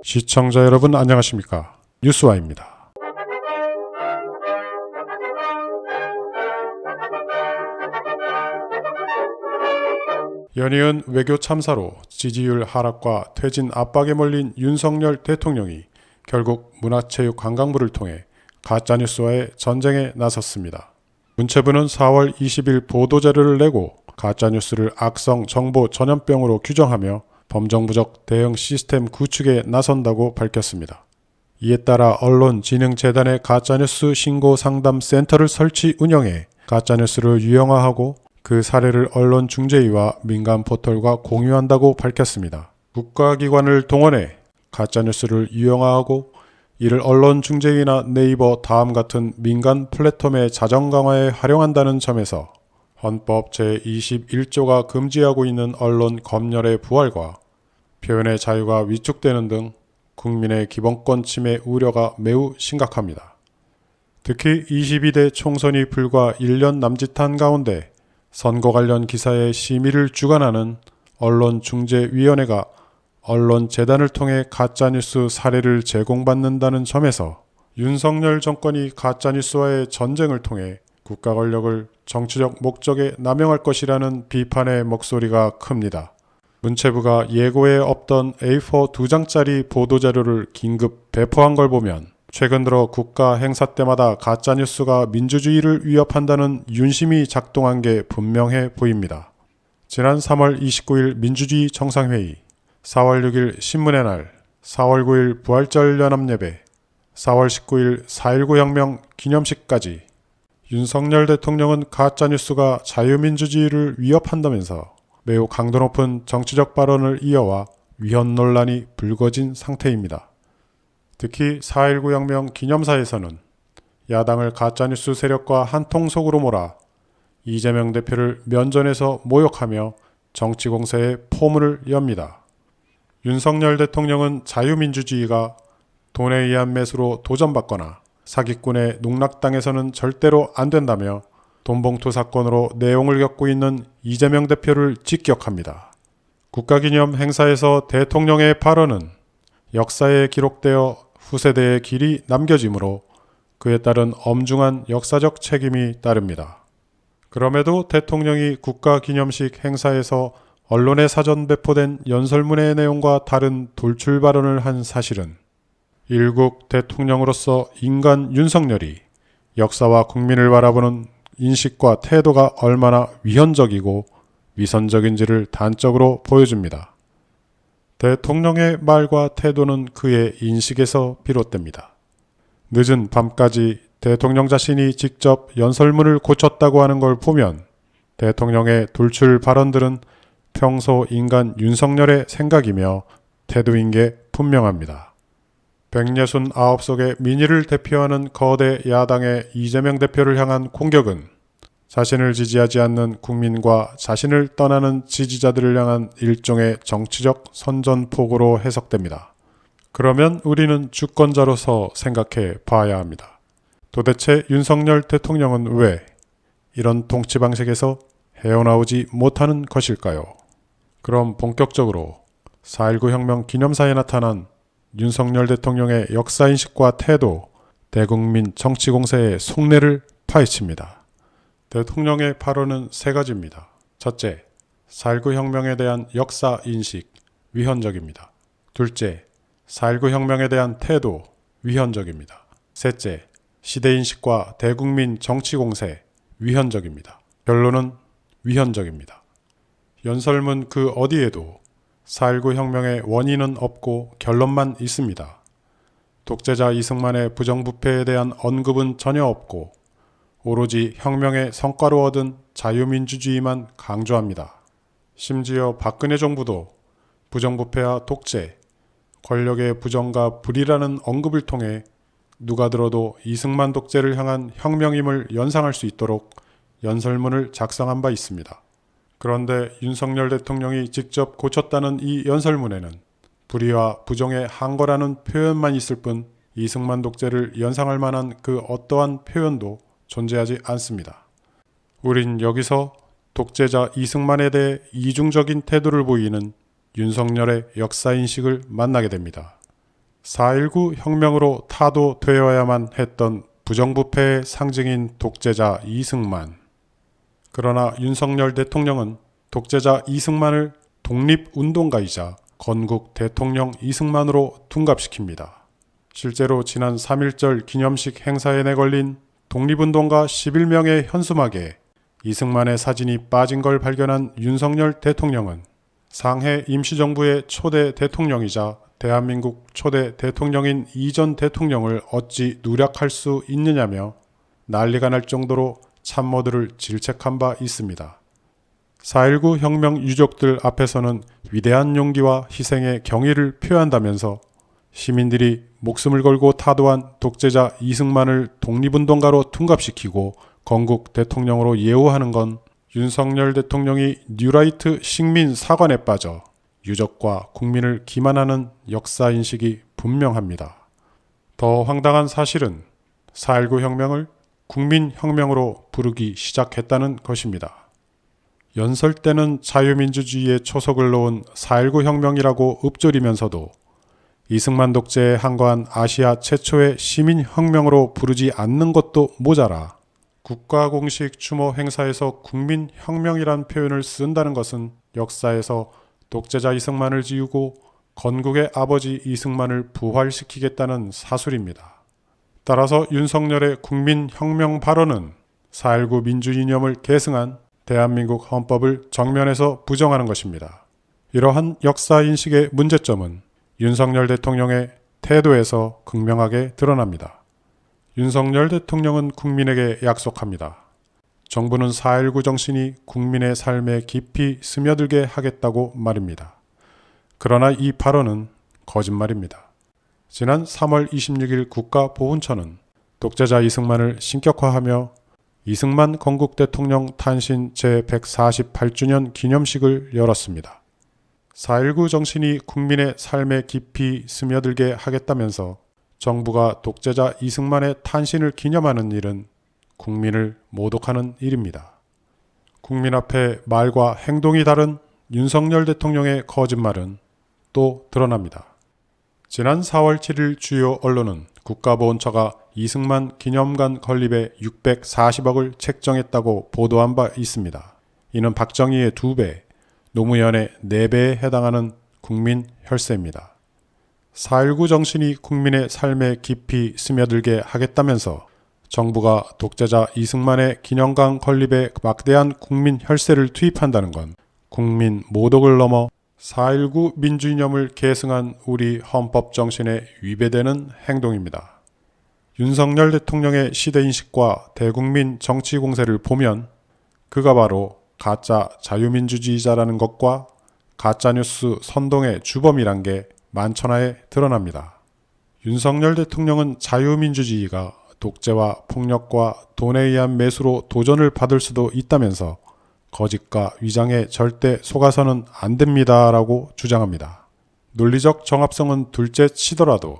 시청자 여러분 안녕하십니까? 뉴스와입니다. 연이은 외교 참사로 지지율 하락과 퇴진 압박에 몰린 윤석열 대통령이 결국 문화체육관광부를 통해 가짜뉴스와의 전쟁에 나섰습니다. 문체부는 4월 20일 보도자료를 내고 가짜뉴스를 악성 정보 전염병으로 규정하며 범정부적 대응 시스템 구축에 나선다고 밝혔습니다. 이에 따라 언론진흥재단의 가짜뉴스 신고상담센터를 설치 운영해 가짜뉴스를 유형화하고 그 사례를 언론중재위와 민간 포털과 공유한다고 밝혔습니다. 국가기관을 동원해 가짜뉴스를 유형화하고 이를 언론중재위나 네이버 다음 같은 민간 플랫폼의 자정 강화에 활용한다는 점에서 헌법 제21조가 금지하고 있는 언론 검열의 부활과 표현의 자유가 위축되는 등 국민의 기본권 침해 우려가 매우 심각합니다. 특히 22대 총선이 불과 1년 남짓한 가운데 선거 관련 기사의 심의를 주관하는 언론중재위원회가 언론재단을 통해 가짜뉴스 사례를 제공받는다는 점에서 윤석열 정권이 가짜뉴스와의 전쟁을 통해 국가 권력을 정치적 목적에 남용할 것이라는 비판의 목소리가 큽니다. 문체부가 예고에 없던 A4 2장짜리 보도자료를 긴급 배포한 걸 보면 최근 들어 국가 행사 때마다 가짜뉴스가 민주주의를 위협한다는 윤심이 작동한 게 분명해 보입니다. 지난 3월 29일 민주주의 정상회의, 4월 6일 신문의 날, 4월 9일 부활절 연합예배, 4월 19일 4.19 혁명 기념식까지 윤석열 대통령은 가짜뉴스가 자유민주주의를 위협한다면서 매우 강도 높은 정치적 발언을 이어와 위헌 논란이 불거진 상태입니다. 특히 4.19 혁명 기념사에서는 야당을 가짜뉴스 세력과 한통속으로 몰아 이재명 대표를 면전에서 모욕하며 정치공세에 포문을 엽니다. 윤석열 대통령은 자유민주주의가 돈에 의한 매수로 도전받거나 사기꾼의 농락당해서는 절대로 안 된다며 돈봉투 사건으로 내용을 겪고 있는 이재명 대표를 직격합니다. 국가기념 행사에서 대통령의 발언은 역사에 기록되어 후세대의 길이 남겨지므로 그에 따른 엄중한 역사적 책임이 따릅니다. 그럼에도 대통령이 국가기념식 행사에서 언론에 사전 배포된 연설문의 내용과 다른 돌출 발언을 한 사실은 일국 대통령으로서 인간 윤석열이 역사와 국민을 바라보는 인식과 태도가 얼마나 위헌적이고 위선적인지를 단적으로 보여줍니다. 대통령의 말과 태도는 그의 인식에서 비롯됩니다. 늦은 밤까지 대통령 자신이 직접 연설문을 고쳤다고 하는 걸 보면 대통령의 돌출 발언들은 평소 인간 윤석열의 생각이며 태도인 게 분명합니다. 169석의 민의를 대표하는 거대 야당의 이재명 대표를 향한 공격은 자신을 지지하지 않는 국민과 자신을 떠나는 지지자들을 향한 일종의 정치적 선전포고로 해석됩니다. 그러면 우리는 주권자로서 생각해 봐야 합니다. 도대체 윤석열 대통령은 왜 이런 통치 방식에서 헤어나오지 못하는 것일까요? 그럼 본격적으로 4.19 혁명 기념사에 나타난 윤석열 대통령의 역사인식과 태도, 대국민 정치공세의 속내를 파헤칩니다. 대통령의 발언은 세 가지입니다. 첫째, 4.19 혁명에 대한 역사인식, 위헌적입니다. 둘째, 4.19 혁명에 대한 태도, 위헌적입니다. 셋째, 시대인식과 대국민 정치공세, 위헌적입니다. 결론은 위헌적입니다. 연설문 그 어디에도 4.19 혁명의 원인은 없고 결론만 있습니다. 독재자 이승만의 부정부패에 대한 언급은 전혀 없고 오로지 혁명의 성과로 얻은 자유민주주의만 강조합니다. 심지어 박근혜 정부도 부정부패와 독재, 권력의 부정과 불이라는 언급을 통해 누가 들어도 이승만 독재를 향한 혁명임을 연상할 수 있도록 연설문을 작성한 바 있습니다. 그런데 윤석열 대통령이 직접 고쳤다는 이 연설문에는 불의와 부정의 한거라는 표현만 있을 뿐 이승만 독재를 연상할 만한 그 어떠한 표현도 존재하지 않습니다. 우린 여기서 독재자 이승만에 대해 이중적인 태도를 보이는 윤석열의 역사인식을 만나게 됩니다. 4.19 혁명으로 타도되어야만 했던 부정부패의 상징인 독재자 이승만. 그러나 윤석열 대통령은 독재자 이승만을 독립운동가이자 건국 대통령 이승만으로 둔갑시킵니다. 실제로 지난 3.1절 기념식 행사에 내걸린 독립운동가 11명의 현수막에 이승만의 사진이 빠진 걸 발견한 윤석열 대통령은 상해 임시정부의 초대 대통령이자 대한민국 초대 대통령인 이 전 대통령을 어찌 누락할 수 있느냐며 난리가 날 정도로 참모들을 질책한 바 있습니다. 4.19 혁명 유족들 앞에서는 위대한 용기와 희생의 경의를 표한다면서 시민들이 목숨을 걸고 타도한 독재자 이승만을 독립운동가로 둔갑시키고 건국 대통령으로 예우하는 건 윤석열 대통령이 뉴라이트 식민 사관에 빠져 유족과 국민을 기만하는 역사인식이 분명합니다. 더 황당한 사실은 4.19 혁명을 국민혁명으로 부르기 시작했다는 것입니다. 연설 때는 자유민주주의에 초석을 놓은 4.19 혁명이라고 읊조리면서도 이승만 독재에 항거한 아시아 최초의 시민혁명으로 부르지 않는 것도 모자라 국가 공식 추모 행사에서 국민혁명이란 표현을 쓴다는 것은 역사에서 독재자 이승만을 지우고 건국의 아버지 이승만을 부활시키겠다는 사술입니다. 따라서 윤석열의 국민혁명 발언은 4.19 민주이념을 계승한 대한민국 헌법을 정면에서 부정하는 것입니다. 이러한 역사인식의 문제점은 윤석열 대통령의 태도에서 극명하게 드러납니다. 윤석열 대통령은 국민에게 약속합니다. 정부는 4.19 정신이 국민의 삶에 깊이 스며들게 하겠다고 말입니다. 그러나 이 발언은 거짓말입니다. 지난 3월 26일 국가보훈처는 독재자 이승만을 신격화하며 이승만 건국 대통령 탄신 제148주년 기념식을 열었습니다. 4.19 정신이 국민의 삶에 깊이 스며들게 하겠다면서 정부가 독재자 이승만의 탄신을 기념하는 일은 국민을 모독하는 일입니다. 국민 앞에 말과 행동이 다른 윤석열 대통령의 거짓말은 또 드러납니다. 지난 4월 7일 주요 언론은 국가보훈처가 이승만 기념관 건립에 640억을 책정했다고 보도한 바 있습니다. 이는 박정희의 2배, 노무현의 4배에 해당하는 국민 혈세입니다. 4.19 정신이 국민의 삶에 깊이 스며들게 하겠다면서 정부가 독재자 이승만의 기념관 건립에 막대한 국민 혈세를 투입한다는 건 국민 모독을 넘어 4.19 민주이념을 계승한 우리 헌법 정신에 위배되는 행동입니다. 윤석열 대통령의 시대인식과 대국민 정치 공세를 보면 그가 바로 가짜 자유민주주의자라는 것과 가짜뉴스 선동의 주범이란 게 만천하에 드러납니다. 윤석열 대통령은 자유민주주의가 독재와 폭력과 돈에 의한 매수로 도전을 받을 수도 있다면서 거짓과 위장에 절대 속아서는 안 됩니다라고 주장합니다. 논리적 정합성은 둘째 치더라도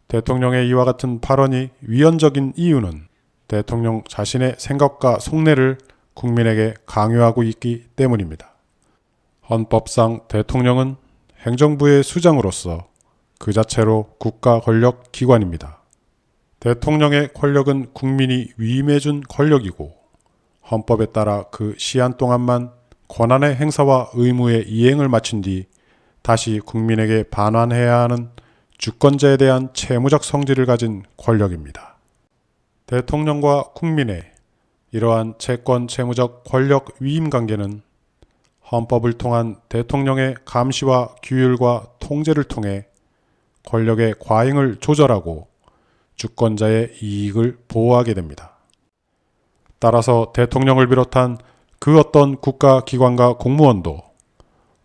대통령의 이와 같은 발언이 위헌적인 이유는 대통령 자신의 생각과 속내를 국민에게 강요하고 있기 때문입니다. 헌법상 대통령은 행정부의 수장으로서 그 자체로 국가 권력 기관입니다. 대통령의 권력은 국민이 위임해준 권력이고 헌법에 따라 그 시한 동안만 권한의 행사와 의무의 이행을 마친 뒤 다시 국민에게 반환해야 하는 주권자에 대한 채무적 성질을 가진 권력입니다. 대통령과 국민의 이러한 채권 채무적 권력 위임 관계는 헌법을 통한 대통령의 감시와 규율과 통제를 통해 권력의 과잉을 조절하고 주권자의 이익을 보호하게 됩니다. 따라서 대통령을 비롯한 그 어떤 국가기관과 공무원도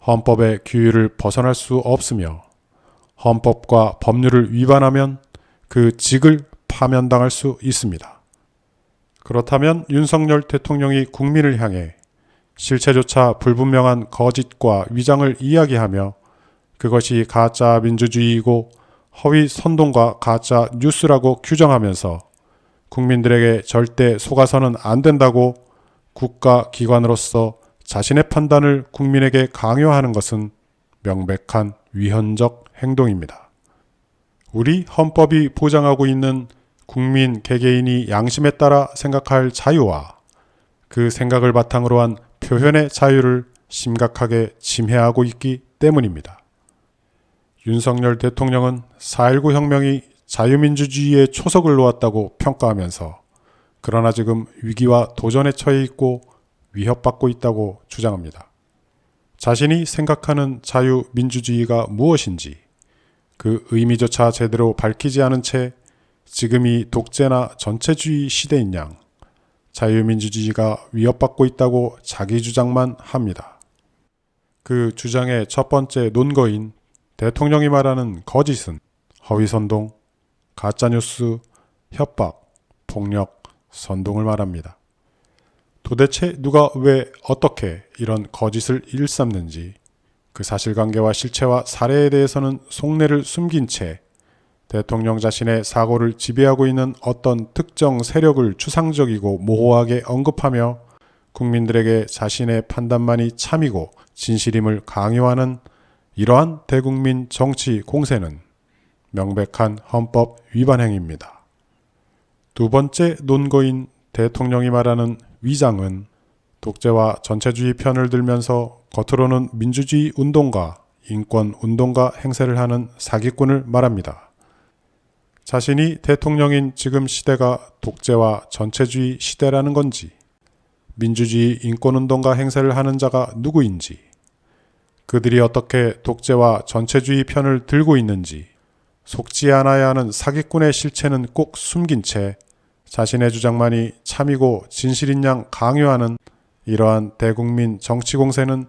헌법의 규율을 벗어날 수 없으며 헌법과 법률을 위반하면 그 직을 파면당할 수 있습니다. 그렇다면 윤석열 대통령이 국민을 향해 실체조차 불분명한 거짓과 위장을 이야기하며 그것이 가짜 민주주의이고 허위 선동과 가짜 뉴스라고 규정하면서 국민들에게 절대 속아서는 안 된다고 국가기관으로서 자신의 판단을 국민에게 강요하는 것은 명백한 위헌적 행동입니다. 우리 헌법이 보장하고 있는 국민 개개인이 양심에 따라 생각할 자유와 그 생각을 바탕으로 한 표현의 자유를 심각하게 침해하고 있기 때문입니다. 윤석열 대통령은 4.19 혁명이 자유민주주의의 초석을 놓았다고 평가하면서 그러나 지금 위기와 도전에 처해 있고 위협받고 있다고 주장합니다. 자신이 생각하는 자유민주주의가 무엇인지 그 의미조차 제대로 밝히지 않은 채 지금이 독재나 전체주의 시대인 양 자유민주주의가 위협받고 있다고 자기 주장만 합니다. 그 주장의 첫 번째 논거인 대통령이 말하는 거짓은 허위선동, 가짜뉴스, 협박, 폭력, 선동을 말합니다. 도대체 누가 왜 어떻게 이런 거짓을 일삼는지 그 사실관계와 실체와 사례에 대해서는 속내를 숨긴 채 대통령 자신의 사고를 지배하고 있는 어떤 특정 세력을 추상적이고 모호하게 언급하며 국민들에게 자신의 판단만이 참이고 진실임을 강요하는 이러한 대국민 정치 공세는 명백한 헌법 위반 행위입니다. 두 번째 논거인 대통령이 말하는 위장은 독재와 전체주의 편을 들면서 겉으로는 민주주의 운동가, 인권 운동가 행세를 하는 사기꾼을 말합니다. 자신이 대통령인 지금 시대가 독재와 전체주의 시대라는 건지, 민주주의 인권운동가 행세를 하는 자가 누구인지, 그들이 어떻게 독재와 전체주의 편을 들고 있는지 속지 않아야 하는 사기꾼의 실체는 꼭 숨긴 채 자신의 주장만이 참이고 진실인 양 강요하는 이러한 대국민 정치 공세는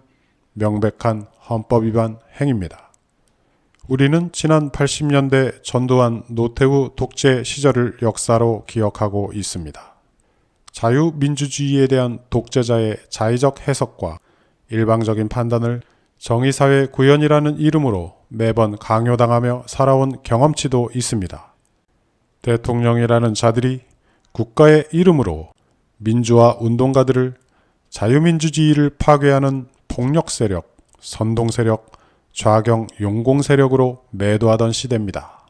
명백한 헌법 위반 행위입니다. 우리는 지난 80년대 전두환 노태우 독재 시절을 역사로 기억하고 있습니다. 자유민주주의에 대한 독재자의 자의적 해석과 일방적인 판단을 정의사회 구현이라는 이름으로 매번 강요당하며 살아온 경험치도 있습니다. 대통령이라는 자들이 국가의 이름으로 민주화 운동가들을 자유민주주의를 파괴하는 폭력 세력, 선동 세력, 좌경 용공 세력으로 매도하던 시대입니다.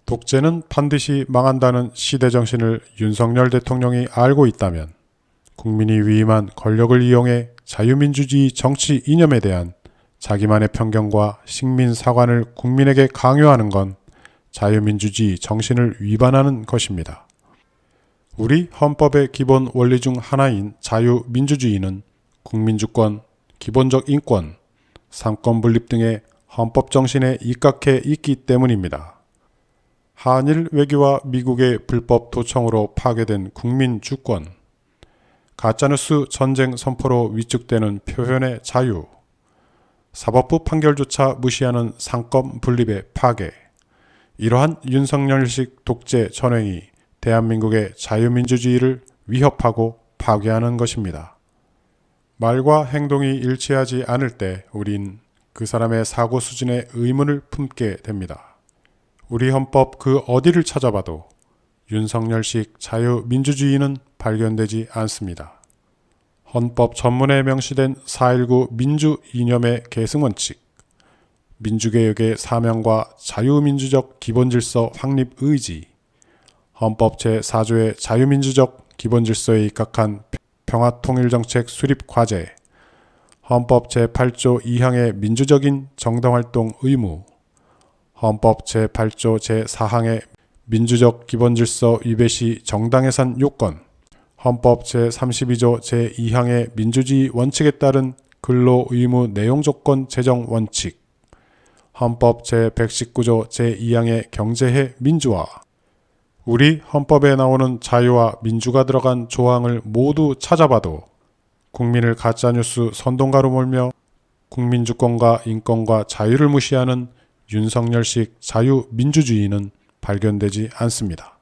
독재는 반드시 망한다는 시대 정신을 윤석열 대통령이 알고 있다면 국민이 위임한 권력을 이용해 자유민주주의 정치 이념에 대한 자기만의 편견과 식민사관을 국민에게 강요하는 건 자유민주주의 정신을 위반하는 것입니다. 우리 헌법의 기본 원리 중 하나인 자유민주주의는 국민주권, 기본적 인권, 삼권분립 등의 헌법 정신에 입각해 있기 때문입니다. 한일 외교와 미국의 불법 도청으로 파괴된 국민주권, 가짜뉴스 전쟁 선포로 위축되는 표현의 자유, 사법부 판결조차 무시하는 상권 분립의 파괴, 이러한 윤석열식 독재 전횡이 대한민국의 자유민주주의를 위협하고 파괴하는 것입니다. 말과 행동이 일치하지 않을 때 우린 그 사람의 사고 수준에 의문을 품게 됩니다. 우리 헌법 그 어디를 찾아봐도 윤석열식 자유민주주의는 발견되지 않습니다. 헌법 전문에 명시된 4.19 민주 이념의 계승원칙, 민주개혁의 사명과 자유민주적 기본질서 확립 의지, 헌법 제4조의 자유민주적 기본질서에 입각한 평화통일정책 수립 과제, 헌법 제8조 2항의 민주적인 정당활동 의무, 헌법 제8조 제4항의 민주적 기본질서 위배 시 정당해산 요건, 헌법 제32조 제2항의 민주주의 원칙에 따른 근로의무 내용조건 제정 원칙, 헌법 제119조 제2항의 경제해 민주화, 우리 헌법에 나오는 자유와 민주가 들어간 조항을 모두 찾아봐도 국민을 가짜뉴스 선동가로 몰며 국민주권과 인권과 자유를 무시하는 윤석열식 자유민주주의는 발견되지 않습니다.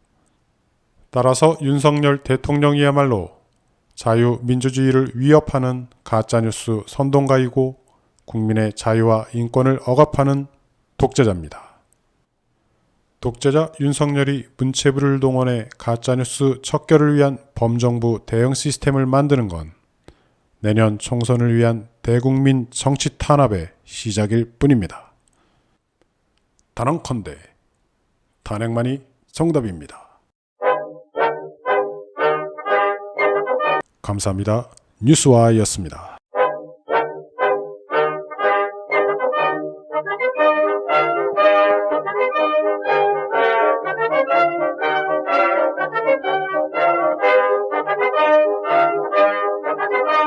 따라서 윤석열 대통령이야말로 자유민주주의를 위협하는 가짜뉴스 선동가이고 국민의 자유와 인권을 억압하는 독재자입니다. 독재자 윤석열이 문체부를 동원해 가짜뉴스 척결을 위한 범정부 대응 시스템을 만드는 건 내년 총선을 위한 대국민 정치 탄압의 시작일 뿐입니다. 단언컨대 탄핵만이 정답입니다. 감사합니다. 뉴스와이였습니다.